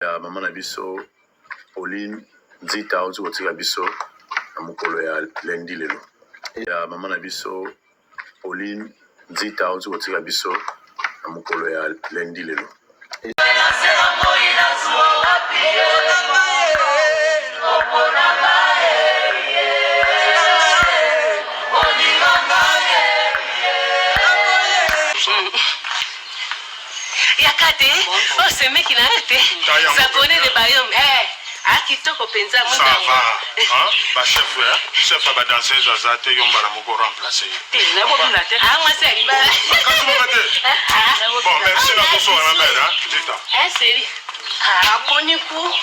ya mama na biso Pauline Nzita ozo kotika biso na mokolo ya lendi lelo. Ya mama na biso Pauline Nzita ozo kotika biso na mokolo ya lendi lelo. Yakate, oh ce mec il a arrêté. S'abonner de Bayom. Akitoko penza muda. Ça va. Hein? Ba chef va danser Zazate yomba na moko remplacer. Na bo bila te. Ah moi c'est riba. Bon, merci na koso na mère, Nzita. Seri. Aboniku.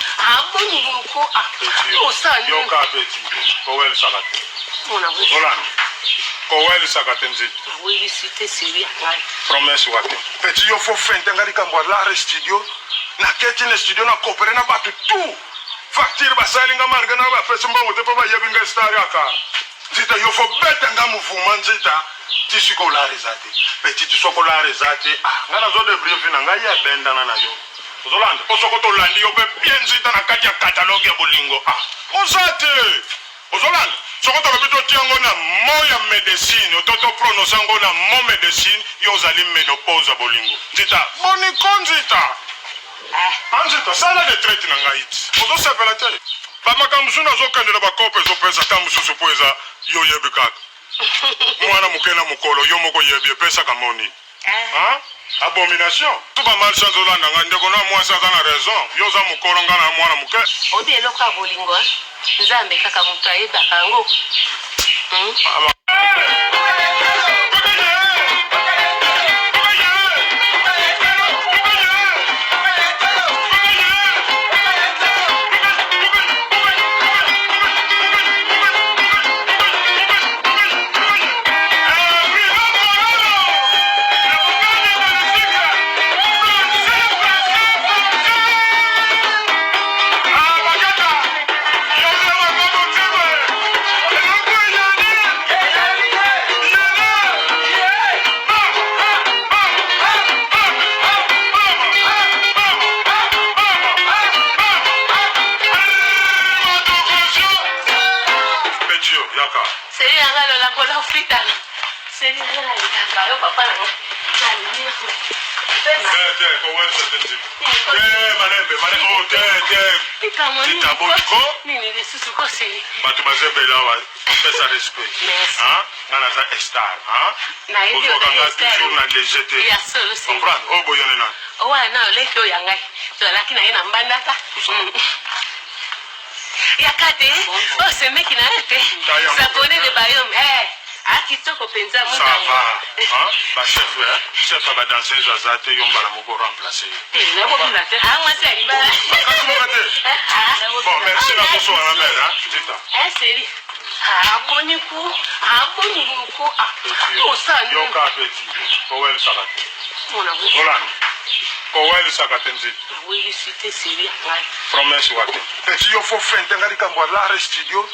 Osani. Yo ka petit. Kowel sakate. Mona bo. Zolan. Kowel sakate Nzita. Oui, c'était sérieux. Promesse wate. Petit yo fo fente ngari kambwa la studio. Na keti na studio na coopérer na batu tout. Facture basalinga marga na ba pesa mbango te pa ba yebinga star aka. Nzita yo fo beta nga muvuma Nzita. Tisiko la rezate. Petit tisoko la rezate. Ngana zo de brief na nga ya benda na yo. Ozolanda. Posoko to landi yo be bien Nzita na kati ya catalogue ya bolingo. Ozate. Ozolanda. Soko to bito tiango na moya medicine, ototo prononce ngo na mo medicine yo zali menopause bolingo. Nzita, boni konzita. Anzita sala de traite na ngaiti. Ozo sepela te. Ba makamsu na zo kandela ba kope zo pesa tamusu poeza yo yebika. Mwana mukena mukolo yo moko yebi pesa kamoni. Abomination. Tout ba mal chanzo landa ngande ko na mwasa za na raison. Yo za mukolo ngana mwana muke. Odi eloka bolingo. Nzambe kaka mutu ayeba kango. Seri angalo la kola frita. Seri ngala ngaka yo papa na. Yakate, oh ce mec il a arrêté. S'abonner de Bayom. Akitoko penza muda. Ça va. Ba chef va danser Zazate yomba na moko remplacer. Na bo bila te. Ah moi c'est riba. Bon, merci na koso na mère, Nzita. Seri. Aboniku. Osani. Yo ka petit. Kowel sakate. Mona bo. Zolan. Kowel sakate Nzita. Oui, c'était sérieux. Promesse wate. Petit yo fo fente ngari kambwa la studio.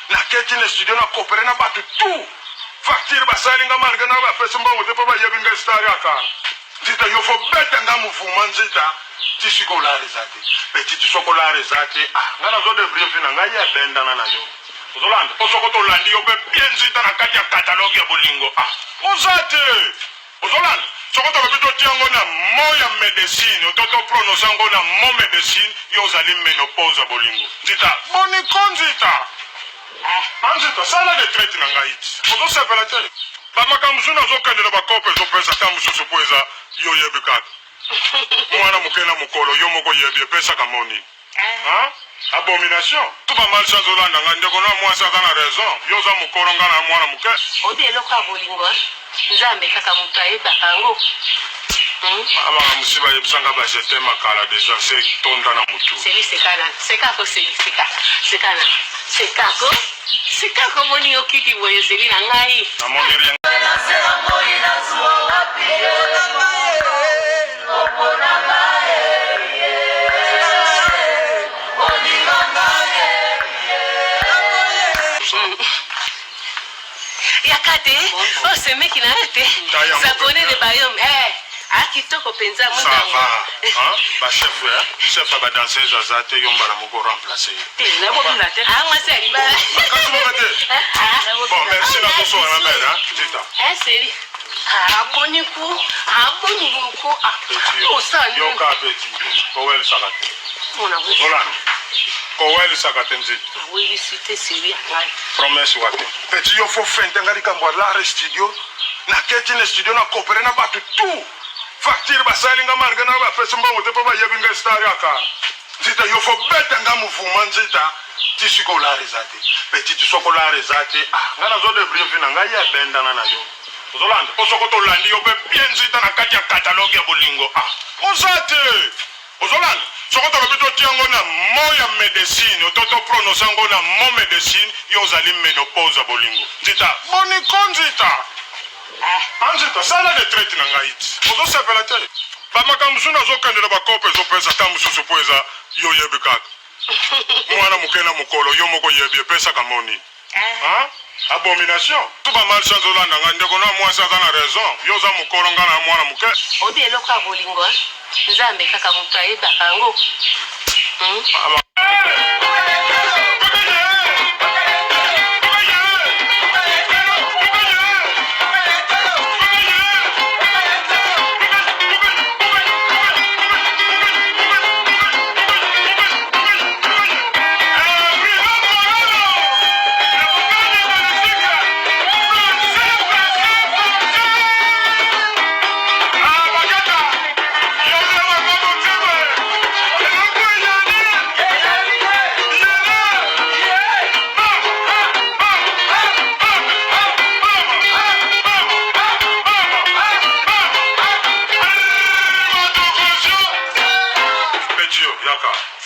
Na keti na studio na coopérer na batu tout. Facture basalinga marga na ba pesa mbango te pa ba yebinga star aka. Nzita yo fo beta nga muvuma Nzita. Tisiko la rezate. Petit tisoko la rezate. Ngana zo de brief na nga ya benda na yo. Ozolanda. Posoko to landi yo be bien Nzita na kati ya catalogue ya bolingo. Ozate. Ozolanda. Soko to bito tiango na moya medicine, ototo prononce ngo na mo medicine yo zali menopause bolingo. Nzita, boni konzita. Anzita sala de traite na ngaiti. Ozo sepela te. Ba makamsu na zo kandela ba kope zo pesa tamusu poeza yo yebika. Mwana mukena mukolo yo moko yebi pesa kamoni. Abomination. Tout ba mal chanzo landa ngande ko na mwasa za na raison. Yo za mukolo ngana mwana muke. Odi eloka bolingo. Nzambe kaka mutu ayeba kango. Ama musiba yebisanga ba jete makala déjà c'est tonda na mutu. Sekako sekana. Sekako moni okiki boye seri na ngai. Na moni rien. Yakate, oh ce mec il a arrêté. S'abonner de Bayom. akitoko penza Ça va. Hein? Ba chef, chef ba danseuse azate yomba na moko remplacer. moi c'est riba. Bon, merci na koso na mère, hein. Dita. C'est aboniku aboniku Yoka petit. Kowel sakate. Zolan. Kowel sakate nzi. Oui, c'était sérieux. Promesse wate. Petit yo fo fente ngari kambwa la studio. Na keti na studio na coopérer na batu tout. Facture basali nga marga na ba pesa mbango te pa ba yebinga star yaka. Dita yo fo beta nga muvuma nzita. Tisiko la rezate. Petit tisoko la rezate. Ah, ngana zo de brief na nga ya benda na yo. Ozolanda, osokoto landi yo be bien nzita na kati ya catalogue ya bolingo. Ah, ozate. Ozolanda, sokoto lobito tiango na mo ya medicine, ototo prononce ngo na mo medicine yo zali menopause bolingo. Nzita, boni konzita. Anzita, sala de traite na ngaiti. Ozo sepela te. Ba makambusu na zo kandela ba kope zo pesa tamusu poeza yo yebi kaka. Mwana mukena mukolo yo moko yebi pesa kamoni. Hein? Abomination. Tout va mal sans Olanda ngande ko na moi sans na raison. Yo za mukolo ngana mwana muke. Odi eloka bolingo. Nzambe kaka mutu ayebaka yango.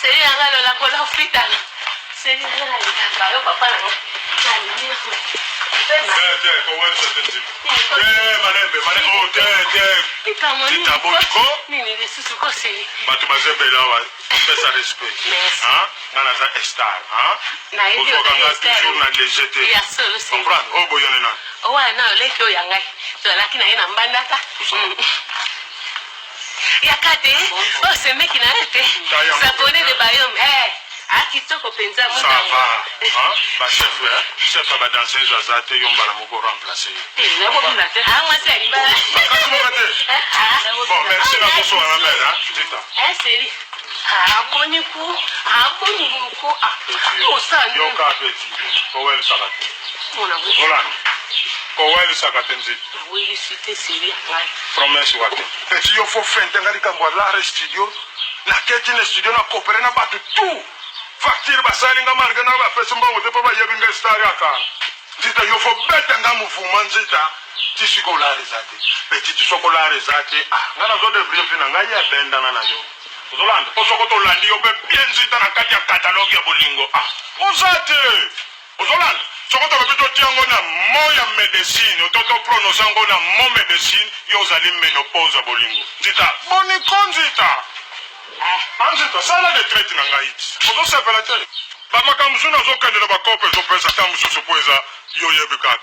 Seri angalo la kola hospital. Seri ngala ngaka yo papa na. Malembe, nini de susuko seri. Batu bazebela wa pesa respect. Hein? Ngana za star, hein? Na ibi o toujours na légèreté. Ya solo seri. Comprendre? O boyone na. O wa na leki o yangai. To lakini ina mbandaka. Yakate, oh ce mec il arrête. S'abonner de Bayom. Akitoko penza Ça va. Hein? Ba chef ba danseuse azate yomba na moko remplacer. Moi c'est riba. Bon, merci na koso na mère, hein. Dita. C'est aboniku. Yoka petit. Kowel sakate. Zolan. Kowel sakate nzi. Oui, c'était sérieux. Promesse wate. Petit yo fo fente ngari kambwa la studio. Na keti na studio na coopérer na batu tout. Facture basali nga marga na ba pesa mbango te pa ba yebinga star yaka. Dita yo fo beta nga muvuma nzita. Tisiko la rezate. Petit tisoko la rezate. Ah, ngana zo de brief na nga ya benda na yo. Ozolanda, osokoto landi yo be bien nzita na kati ya catalogue ya bolingo. Ah, ozate. Ozolanda, sokoto lobito tiango na mo ya medicine, ototo prononce ngo na mo medicine yo zali menopause bolingo. Dita, boni konzita. Anzita, sala de traite na ngaiti. Ozo sepela te. Ba makambusu na zo kandela ba kope zo pesa tamusu poeza yo yebi kaka.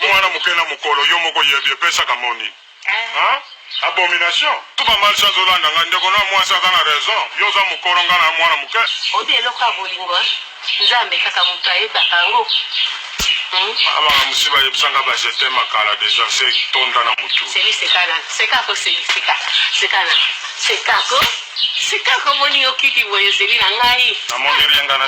Mwana mukena mukolo yo moko yebi pesa kamoni. Hein? Abomination. Tout va mal sans Olanda ngande ko na moi sans na raison. Yo za mukolo ngana mwana muke. Odi eloka bolingo. Nzambe kaka mutu ayebaka yango. Ama musiba yebisanga ba jete makala déjà c'est tonda na mutu. Sekako sekana. Sekako moni okiti boye seri na ngai. Na moni rienga na